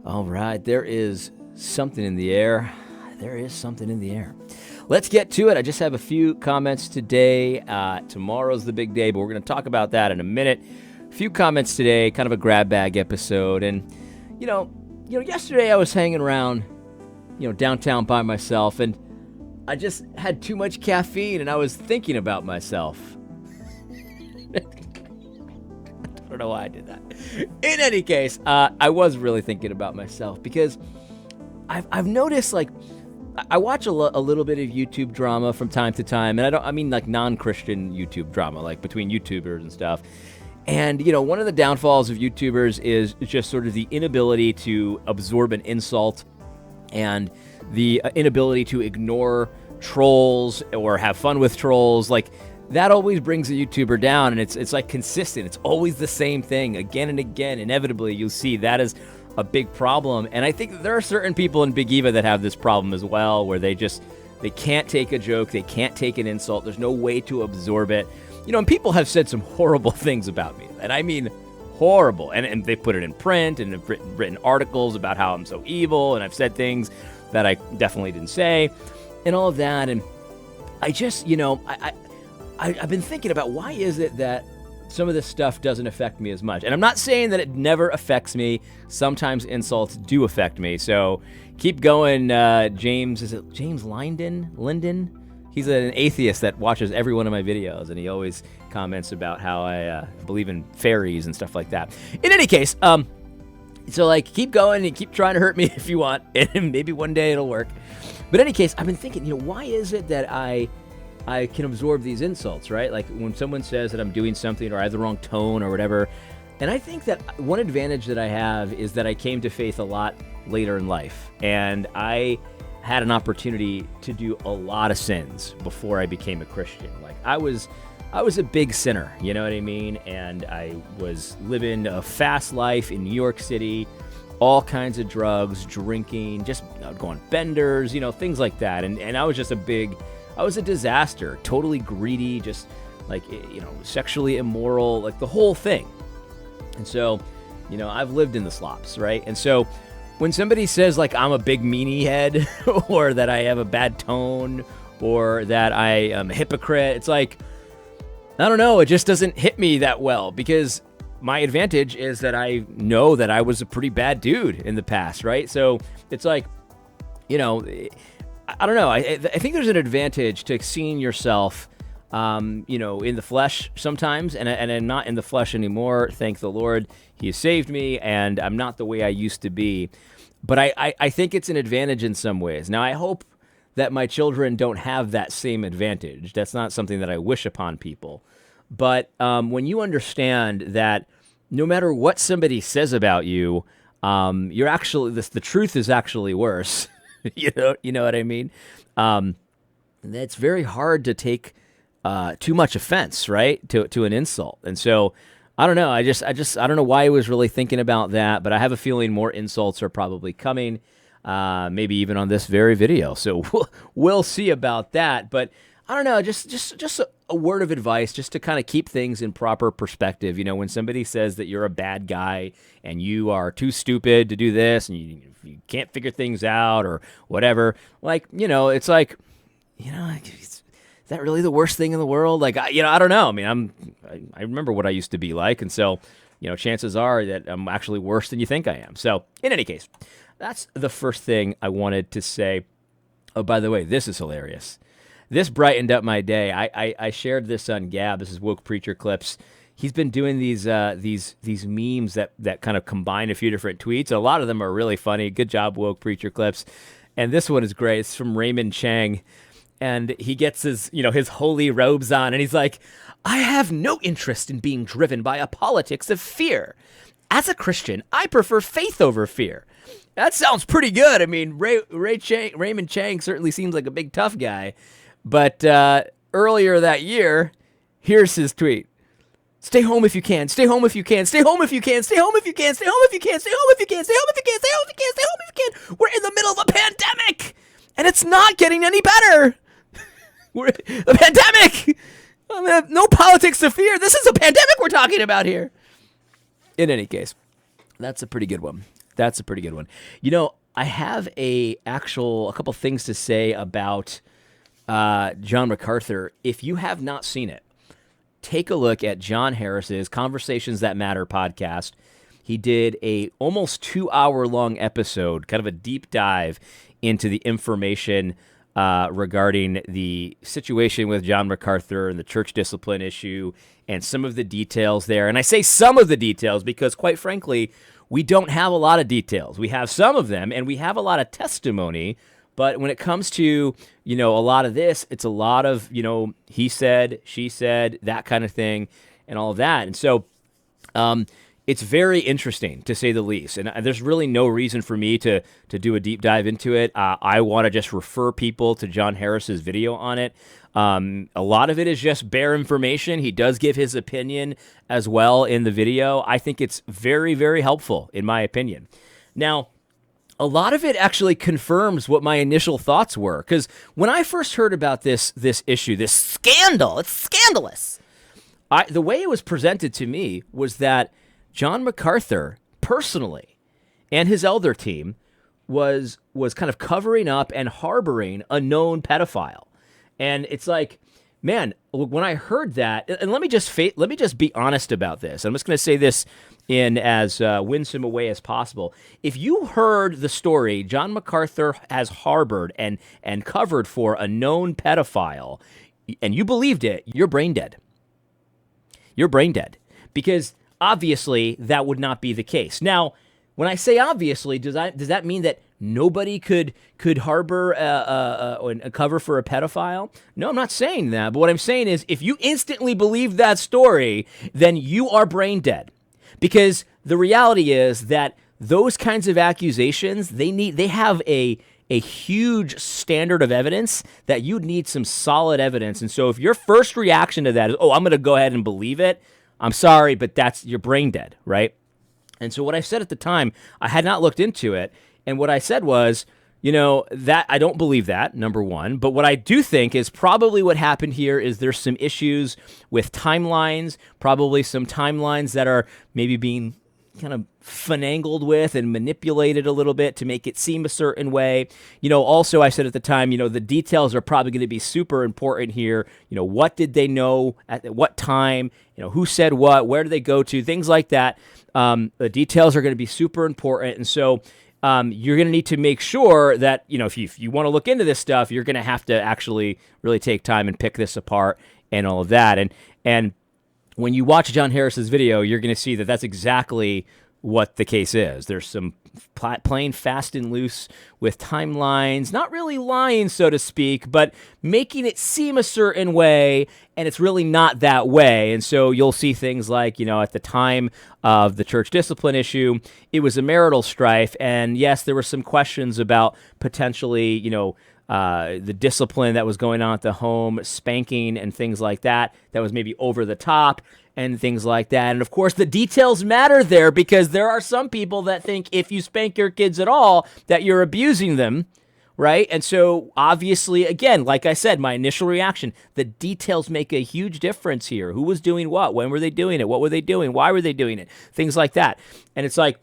All right, there is something in the air. There is something in the air. Let's get to it. I just have a few comments today. Tomorrow's the big day, but we're going to talk about that in a minute. A few comments today, kind of a grab bag episode. And, yesterday I was hanging around, downtown by myself, and I just had too much caffeine, and I was thinking about myself. I don't know why I did that. In any case, I was really thinking about myself because I've noticed, I watch a little bit of YouTube drama from time to time, and I mean non-Christian YouTube drama, like between YouTubers and stuff. And, one of the downfalls of YouTubers is just sort of the inability to absorb an insult and the inability to ignore trolls or have fun with trolls. Like, that always brings a YouTuber down, and it's like consistent. It's always the same thing again and again. Inevitably, you'll see that is a big problem. And I think that there are certain people in Big Eva that have this problem as well, where they can't take a joke, they can't take an insult. There's no way to absorb it. And people have said some horrible things about me, and I mean horrible. And they put it in print, and have written articles about how I'm so evil, and I've said things that I definitely didn't say, and all of that. And I just, I've been thinking about why is it that some of this stuff doesn't affect me as much. And I'm not saying that it never affects me. Sometimes insults do affect me. So keep going, James. Is it James Linden? He's an atheist that watches every one of my videos, and he always comments about how I believe in fairies and stuff like that. In any case, so keep going and keep trying to hurt me if you want, and maybe one day it'll work. But in any case, I've been thinking, why is it that I can absorb these insults, right? Like when someone says that I'm doing something or I have the wrong tone or whatever. And I think that one advantage that I have is that I came to faith a lot later in life. And I had an opportunity to do a lot of sins before I became a Christian. Like I was a big sinner, you know what I mean? And I was living a fast life in New York City, all kinds of drugs, drinking, just going on benders, things like that. And I was just I was a disaster, totally greedy, just sexually immoral, like the whole thing. And so, I've lived in the slops, right? And so when somebody says I'm a big meanie head or that I have a bad tone or that I am a hypocrite, it's I don't know, it just doesn't hit me that well because my advantage is that I know that I was a pretty bad dude in the past, right? So it's I don't know. I think there's an advantage to seeing yourself, in the flesh sometimes, and I'm not in the flesh anymore. Thank the Lord, He has saved me, and I'm not the way I used to be. But I think it's an advantage in some ways. Now, I hope that my children don't have that same advantage. That's not something that I wish upon people. But when you understand that no matter what somebody says about you, you're actually the truth is actually worse. You know what I mean? It's very hard to take too much offense, right? To an insult. And so I don't know. I don't know why I was really thinking about that, but I have a feeling more insults are probably coming, maybe even on this very video. So we'll see about that. But I don't know, just a word of advice, just to kind of keep things in proper perspective. When somebody says that you're a bad guy and you are too stupid to do this and you can't figure things out or whatever, it's is that really the worst thing in the world? I don't know. I mean, I remember what I used to be like. And so, chances are that I'm actually worse than you think I am. So in any case, that's the first thing I wanted to say. Oh, by the way, this is hilarious. This brightened up my day. I shared this on Gab. This is Woke Preacher Clips. He's been doing these memes that kind of combine a few different tweets. A lot of them are really funny. Good job, Woke Preacher Clips. And this one is great. It's from Raymond Chang. And he gets his holy robes on, and he's like, I have no interest in being driven by a politics of fear. As a Christian, I prefer faith over fear. That sounds pretty good. I mean, Raymond Chang certainly seems like a big tough guy. But earlier that year, here's his tweet. Stay home if you can. Stay home if you can. Stay home if you can. Stay home if you can. Stay home if you can. Stay home if you can. Stay home if you can. Stay home if you can. Stay home if you can. We're in the middle of a pandemic, and it's not getting any better. We're the pandemic. No politics to fear. This is a pandemic we're talking about here. In any case, that's a pretty good one. That's a pretty good one. I have a couple things to say about John MacArthur. If you have not seen it, take a look at John Harris's Conversations That Matter podcast. He did a almost 2-hour long episode, kind of a deep dive into the information regarding the situation with John MacArthur and the church discipline issue and some of the details there. And I say some of the details because, quite frankly, we don't have a lot of details. We have some of them, and we have a lot of testimony. But when it comes to, a lot of this, it's a lot of, he said, she said, that kind of thing, and all of that. And so it's very interesting, to say the least. And there's really no reason for me to do a deep dive into it. I want to just refer people to John Harris's video on it. A lot of it is just bare information. He does give his opinion as well in the video. I think it's very, very helpful, in my opinion. Now, a lot of it actually confirms what my initial thoughts were, because when I first heard about this issue, this scandal, it's scandalous. The way it was presented to me was that John MacArthur, personally, and his elder team was kind of covering up and harboring a known pedophile. And it's like, man, when I heard that, and let me just be honest about this. I'm just going to say this in as winsome a way as possible. If you heard the story John MacArthur has harbored and covered for a known pedophile, and you believed it, you're brain dead. You're brain dead. Because obviously that would not be the case. Now, when I say obviously, does that mean that nobody could harbor a cover for a pedophile? No, I'm not saying that. But what I'm saying is, if you instantly believe that story, then you are brain dead. Because the reality is that those kinds of accusations, they have a huge standard of evidence that you'd need some solid evidence. And so if your first reaction to that is, I'm going to go ahead and believe it, I'm sorry, but you're brain dead, right? And so what I said at the time, I had not looked into it. And what I said was, that I don't believe that, number one. But what I do think is probably what happened here is there's some issues with timelines, probably some timelines that are maybe being kind of finagled with and manipulated a little bit to make it seem a certain way. Also, I said at the time, the details are probably going to be super important here. What did they know at what time? Who said what? Where did they go to? Things like that. The details are going to be super important. And so you're going to need to make sure that, if you want to look into this stuff, you're going to have to actually really take time and pick this apart and all of that. And when you watch John Harris's video, you're going to see that that's exactly what the case is. There's some playing fast and loose with timelines, not really lying, so to speak, but making it seem a certain way, and it's really not that way. And so you'll see things like, at the time of the church discipline issue, it was a marital strife, and yes, there were some questions about potentially, the discipline that was going on at the home, spanking and things like that was maybe over the top and things like that. And of course, the details matter there, because there are some people that think if you spank your kids at all, that you're abusing them, right? And so obviously, again, like I said, my initial reaction, the details make a huge difference here. Who was doing what? When were they doing it? What were they doing? Why were they doing it? Things like that. And it's like,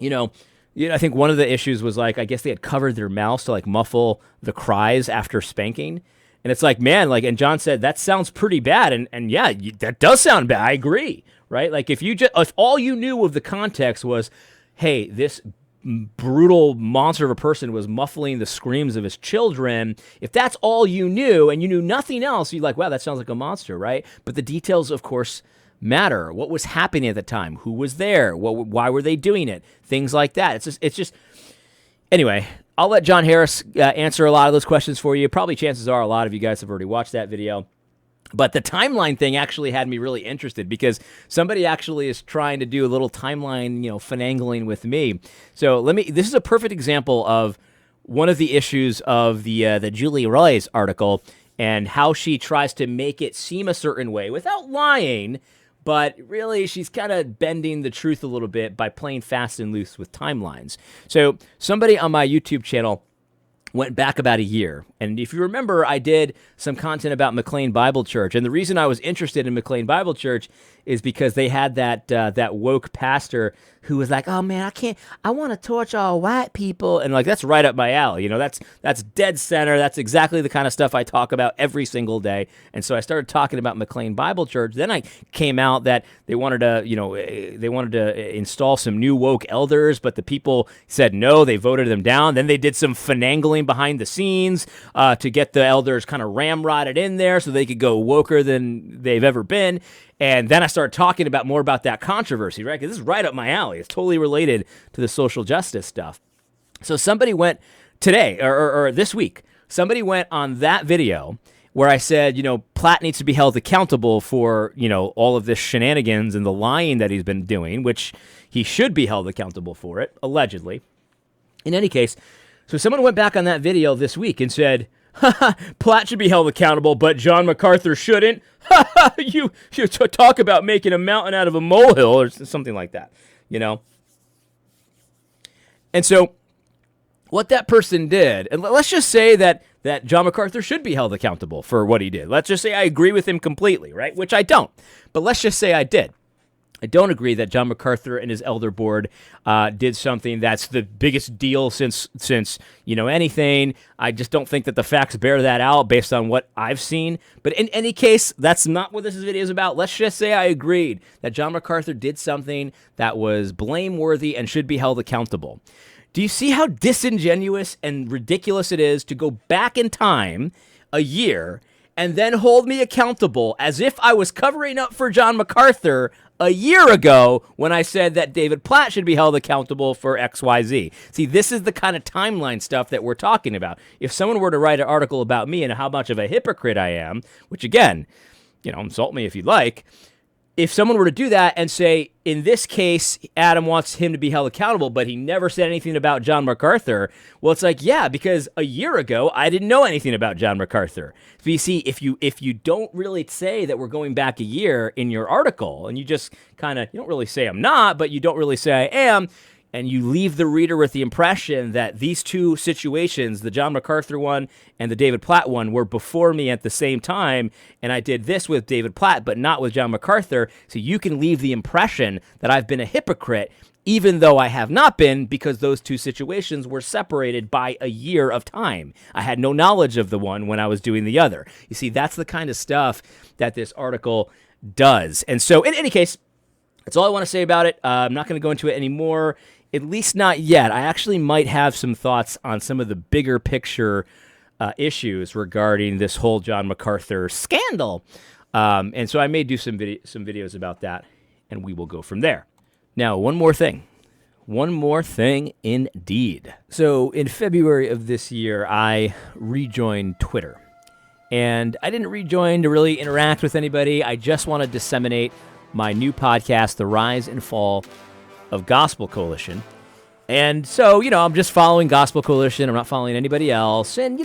I think one of the issues was I guess they had covered their mouths to muffle the cries after spanking. And it's like, man, and John said, that sounds pretty bad. And yeah, that does sound bad. I agree, right? If all you knew of the context was, hey, this brutal monster of a person was muffling the screams of his children, if that's all you knew and you knew nothing else, you're like, wow, that sounds like a monster, right? But the details, of course, matter. What was happening at the time? Who was there? Why were they doing it? Things like that. It's just anyway, I'll let John Harris answer a lot of those questions for you. Probably chances are a lot of you guys have already watched that video. But the timeline thing actually had me really interested, because somebody actually is trying to do a little timeline, finagling with me. So this is a perfect example of one of the issues of the Julie Roy's article, and how she tries to make it seem a certain way without lying, but really she's kind of bending the truth a little bit by playing fast and loose with timelines. So somebody on my YouTube channel went back about a year. And if you remember, I did some content about McLean Bible Church. And the reason I was interested in McLean Bible Church is because they had that woke pastor who was like, oh man, I want to torch all white people. And like, that's right up my alley. That's dead center. That's exactly the kind of stuff I talk about every single day. And so I started talking about McLean Bible Church. Then I came out that they wanted to install some new woke elders, but the people said no, they voted them down. Then they did some finagling behind the scenes to get the elders kind of ramrodded in there so they could go woker than they've ever been. And then I started talking more about that controversy, right? Because this is right up my alley. It's totally related to the social justice stuff. So somebody went today, or this week, somebody went on that video where I said, Platt needs to be held accountable for, all of this shenanigans and the lying that he's been doing, which he should be held accountable for it, allegedly. In any case, so someone went back on that video this week and said, Platt should be held accountable, but John MacArthur shouldn't. You talk about making a mountain out of a molehill or something like that, And so what that person did, and let's just say that John MacArthur should be held accountable for what he did. Let's just say I agree with him completely, right? Which I don't. But let's just say I did. I don't agree that John MacArthur and his elder board did something that's the biggest deal since anything. I just don't think that the facts bear that out based on what I've seen. But in any case, that's not what this video is about. Let's just say I agreed that John MacArthur did something that was blameworthy and should be held accountable. Do you see how disingenuous and ridiculous it is to go back in time a year and then hold me accountable as if I was covering up for John MacArthur a year ago when I said that David Platt should be held accountable for XYZ. See, this is the kind of timeline stuff that we're talking about. If someone were to write an article about me and how much of a hypocrite I am, which again, insult me if you'd like, if someone were to do that and say, in this case, Adam wants him to be held accountable, but he never said anything about John MacArthur, well, it's like, yeah, because a year ago, I didn't know anything about John MacArthur. So you see, if you don't really say that we're going back a year in your article, and you just kind of, you don't really say I'm not, but you don't really say I am, and you leave the reader with the impression that these two situations, the John MacArthur one and the David Platt one, were before me at the same time, and I did this with David Platt, but not with John MacArthur, so you can leave the impression that I've been a hypocrite, even though I have not been, because those two situations were separated by a year of time. I had no knowledge of the one when I was doing the other. You see, that's the kind of stuff that this article does. And so, in any case, that's all I want to say about it. I'm not going to go into it anymore. At least not yet. I actually might have some thoughts on some of the bigger picture issues regarding this whole John MacArthur scandal. And so I may do some videos about that, and we will go from there. Now, one more thing. One more thing indeed. So in February of this year, I rejoined Twitter. And I didn't rejoin to really interact with anybody. I just want to disseminate my new podcast, The Rise and Fall of Gospel Coalition. And so, I'm just following Gospel Coalition. I'm not following anybody else. And,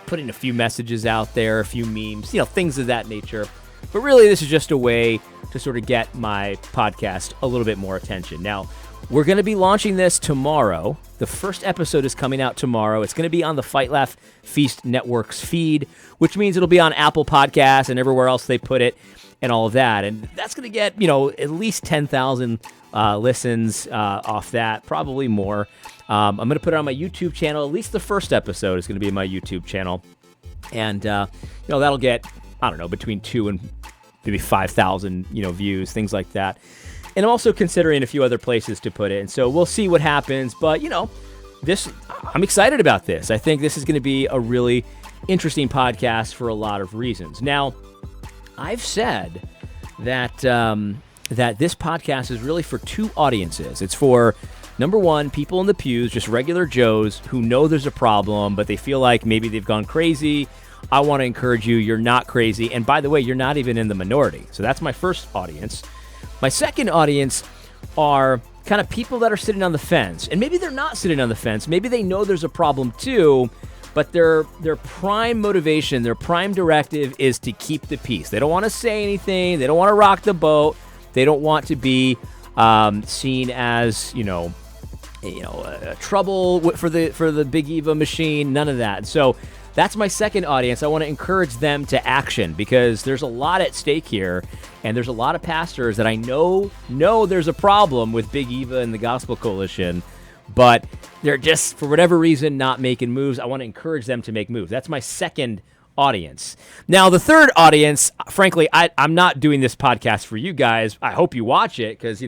putting a few messages out there, a few memes, things of that nature. But really, this is just a way to sort of get my podcast a little bit more attention. Now, we're going to be launching this tomorrow. The first episode is coming out tomorrow. It's going to be on the Fight Laugh Feast Network's feed, which means it'll be on Apple Podcasts and everywhere else they put it and all of that. And that's going to get, at least 10,000 listens off that, probably more. I'm going to put it on my YouTube channel. At least the first episode is going to be my YouTube channel. And, that'll get, I don't know, between 2 and maybe 5,000, views, things like that. And I'm also considering a few other places to put it. And so we'll see what happens. But, I'm excited about this. I think this is going to be a really interesting podcast for a lot of reasons. Now, I've said that that this podcast is really for two audiences. It's for, number one, people in the pews, just regular Joes who know there's a problem, but they feel like maybe they've gone crazy. I want to encourage you, you're not crazy. And by the way, you're not even in the minority. So that's my first audience. My second audience are kind of people that are sitting on the fence. And maybe they're not sitting on the fence. Maybe they know there's a problem too, but their prime motivation, their prime directive is to keep the peace. They don't want to say anything. They don't want to rock the boat. They don't want to be seen as, trouble for the big Eva machine. None of that. So that's my second audience. I want to encourage them to action because there's a lot at stake here, and there's a lot of pastors that I know there's a problem with Big Eva and the Gospel Coalition, but they're just, for whatever reason, not making moves. I want to encourage them to make moves. That's my second audience. Now, the third audience, frankly, I'm not doing this podcast for you guys. I hope you watch it because,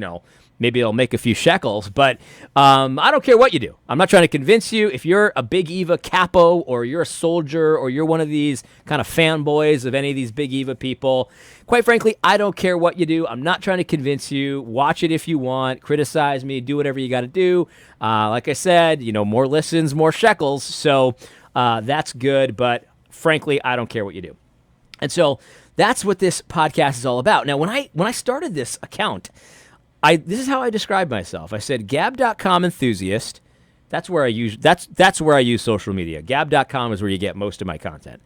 maybe it'll make a few shekels, but I don't care what you do. I'm not trying to convince you. If you're a Big Eva capo, or you're a soldier, or you're one of these kind of fanboys of any of these Big Eva people, quite frankly, I don't care what you do. I'm not trying to convince you. Watch it if you want. Criticize me. Do whatever you got to do. Like I said, more listens, more shekels. So that's good, but frankly, I don't care what you do. And so that's what this podcast is all about. Now, when I started this account, this is how I described myself. I said gab.com enthusiast. That's where I use social media. Gab.com is where you get most of my content.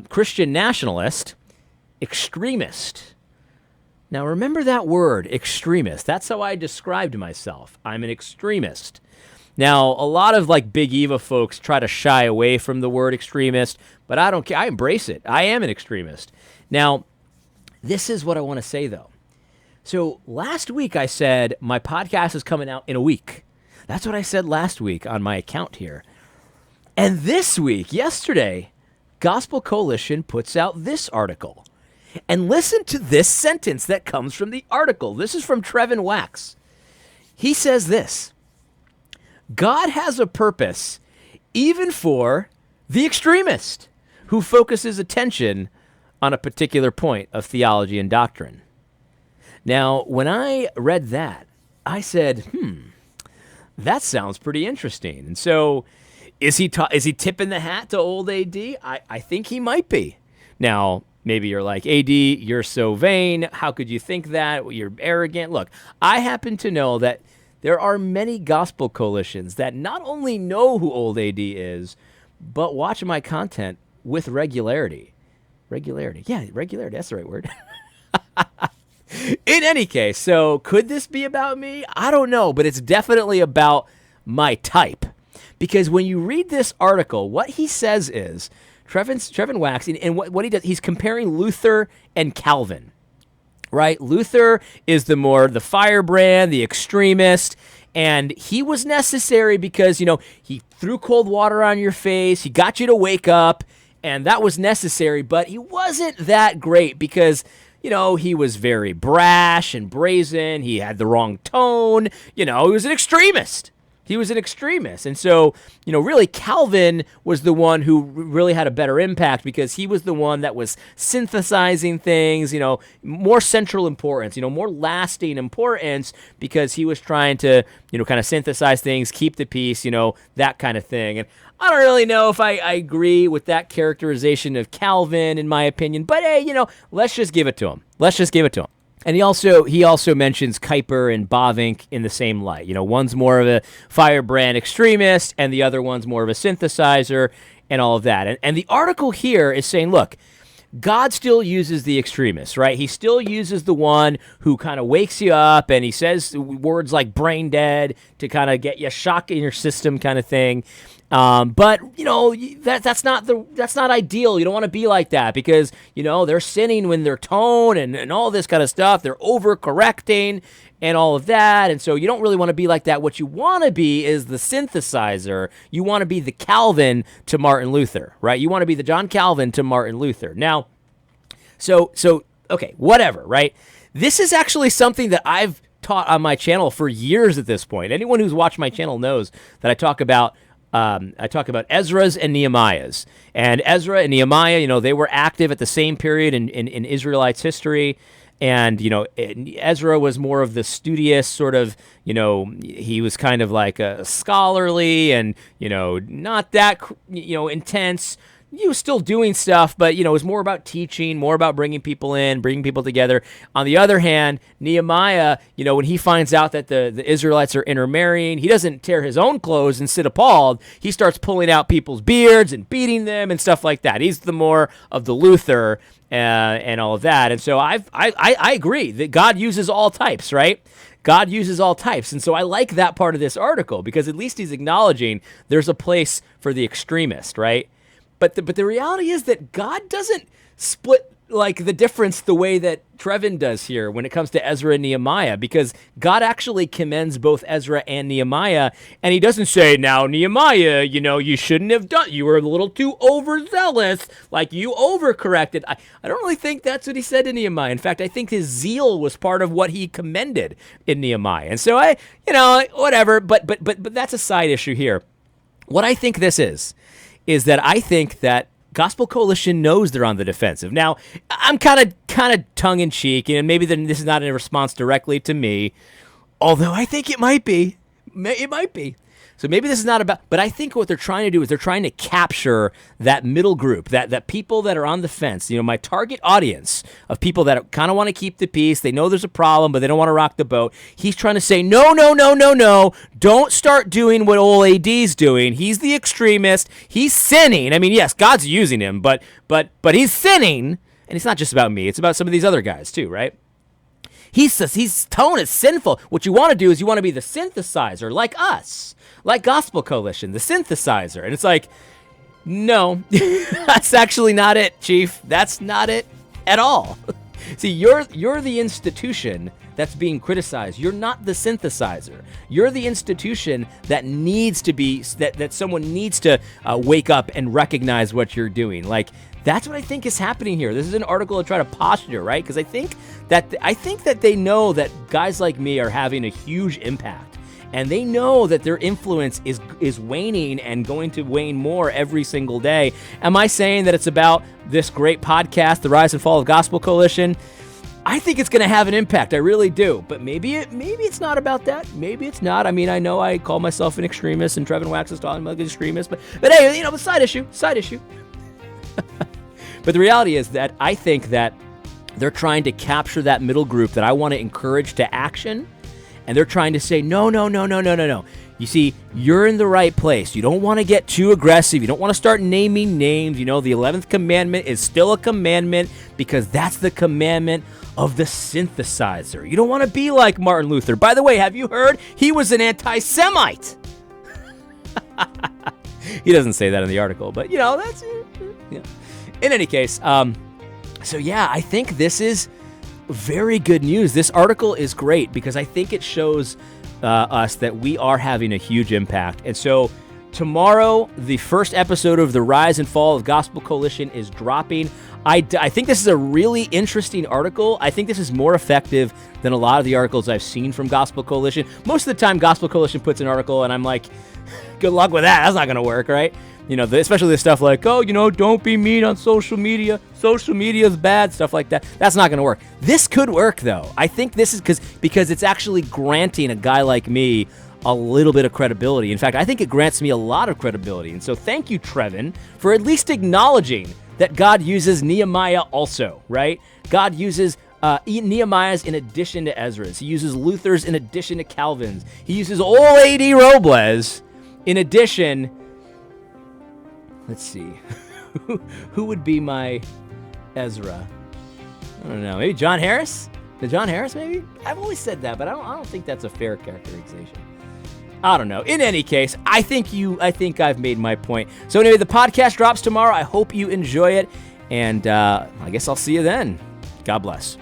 Christian nationalist, extremist. Now remember that word, extremist. That's how I described myself. I'm an extremist. Now, a lot of Big Eva folks try to shy away from the word extremist, but I don't care. I embrace it. I am an extremist. Now, this is what I want to say, though. So last week I said my podcast is coming out in a week. That's what I said last week on my account here. And this week, yesterday, Gospel Coalition puts out this article. And listen to this sentence that comes from the article. This is from Trevin Wax. He says this: God has a purpose even for the extremist who focuses attention on a particular point of theology and doctrine. Now, when I read that, I said, that sounds pretty interesting. And so is he tipping the hat to old AD? I think he might be. Now, maybe you're like, AD, you're so vain. How could you think that? You're arrogant. Look, I happen to know that there are many gospel coalitions that not only know who old AD is, but watch my content with regularity. Regularity. Yeah, regularity. That's the right word. In any case, so could this be about me? I don't know, but it's definitely about my type. Because when you read this article, what he says is, Trevin Wax, and what he does, he's comparing Luther and Calvin, right? Luther is the firebrand, the extremist, and he was necessary because, he threw cold water on your face, he got you to wake up, and that was necessary, but he wasn't that great because he was very brash and brazen. He had the wrong tone. He was an extremist. And so, really Calvin was the one who really had a better impact because he was the one that was synthesizing things, more central importance, more lasting importance because he was trying to, kind of synthesize things, keep the peace, that kind of thing. And I don't really know if I agree with that characterization of Calvin, in my opinion, but hey, let's just give it to him. And he also mentions Kuyper and Bavinck in the same light. One's more of a firebrand extremist, and the other one's more of a synthesizer, and all of that. And the article here is saying, look, God still uses the extremists, right? He still uses the one who kind of wakes you up, and he says words like brain dead to kind of get you shock in your system, kind of thing. But that's not ideal. You don't want to be like that because they're sinning when they're tone and all this kind of stuff. They're overcorrecting and all of that, and so you don't really want to be like that. What you want to be is the synthesizer. You want to be the Calvin to Martin Luther, right? You want to be the John Calvin to Martin Luther. Now, so okay, whatever, right? This is actually something that I've taught on my channel for years at this point. Anyone who's watched my channel knows that I talk about Ezra's and Nehemiah's. And Ezra and Nehemiah, they were active at the same period in Israelites' history. And, Ezra was more of the studious sort of, he was kind of like a scholarly and, not that, intense. He was still doing stuff, but, it was more about teaching, more about bringing people in, bringing people together. On the other hand, Nehemiah, when he finds out that the Israelites are intermarrying, he doesn't tear his own clothes and sit appalled. He starts pulling out people's beards and beating them and stuff like that. He's the more of the Luther and all of that. And so I agree that God uses all types, right? God uses all types. And so I like that part of this article because at least he's acknowledging there's a place for the extremist, right? But the reality is that God doesn't split like the difference the way that Trevin does here when it comes to Ezra and Nehemiah, because God actually commends both Ezra and Nehemiah, and he doesn't say, now, Nehemiah, you shouldn't have done, you were a little too overzealous, like you overcorrected. I don't really think that's what he said to Nehemiah. In fact, I think his zeal was part of what he commended in Nehemiah. And so whatever, but that's a side issue here. What I think this is that I think that Gospel Coalition knows they're on the defensive. Now, I'm kind of tongue-in-cheek, and maybe this is not in response directly to me, although I think it might be. It might be. So maybe this is not about, but I think what they're trying to do is they're trying to capture that middle group, that people that are on the fence, my target audience of people that kind of want to keep the peace. They know there's a problem, but they don't want to rock the boat. He's trying to say, no, don't start doing what old AD's doing. He's the extremist. He's sinning. I mean, yes, God's using him, but he's sinning. And it's not just about me. It's about some of these other guys too, right? He's tone is sinful. What you want to do is you want to be the synthesizer, like us, like Gospel Coalition, the synthesizer. And it's like, no, that's actually not it, Chief. That's not it at all. See, you're the institution that's being criticized. You're not the synthesizer. You're the institution that needs to be, that someone needs to wake up and recognize what you're doing. Like, that's what I think is happening here. This is an article to try to posture, right? Because I think that they know that guys like me are having a huge impact, and they know that their influence is waning and going to wane more every single day. Am I saying that it's about this great podcast, The Rise and Fall of Gospel Coalition? I think it's going to have an impact. I really do. But maybe it's not about that. Maybe it's not. I mean, I know I call myself an extremist, and Trevin Wax is talking about an extremist. But hey, side issue. But the reality is that I think that they're trying to capture that middle group that I want to encourage to action. And they're trying to say, no. You see, you're in the right place. You don't want to get too aggressive. You don't want to start naming names. The 11th commandment is still a commandment because that's the commandment of the synthesizer. You don't want to be like Martin Luther. By the way, have you heard? He was an anti-Semite. He doesn't say that in the article, but, that's... Yeah. In any case, I think this is very good news. This article is great because I think it shows us that we are having a huge impact. And so tomorrow, the first episode of The Rise and Fall of Gospel Coalition is dropping. I think this is a really interesting article. I think this is more effective than a lot of the articles I've seen from Gospel Coalition. Most of the time, Gospel Coalition puts an article, and I'm like, good luck with that. That's not going to work, right? Especially the stuff like, don't be mean on social media. Social media is bad, stuff like that. That's not going to work. This could work, though. I think this is because it's actually granting a guy like me a little bit of credibility. In fact, I think it grants me a lot of credibility. And so thank you, Trevin, for at least acknowledging that God uses Nehemiah also, right? God uses Nehemiah's in addition to Ezra's. He uses Luther's in addition to Calvin's. He uses old A.D. Robles in addition... Let's see. Who would be my Ezra? I don't know. Maybe John Harris? John Harris, maybe? I've always said that, but I don't think that's a fair characterization. I don't know. In any case, I think I've made my point. So anyway, the podcast drops tomorrow. I hope you enjoy it, and I guess I'll see you then. God bless.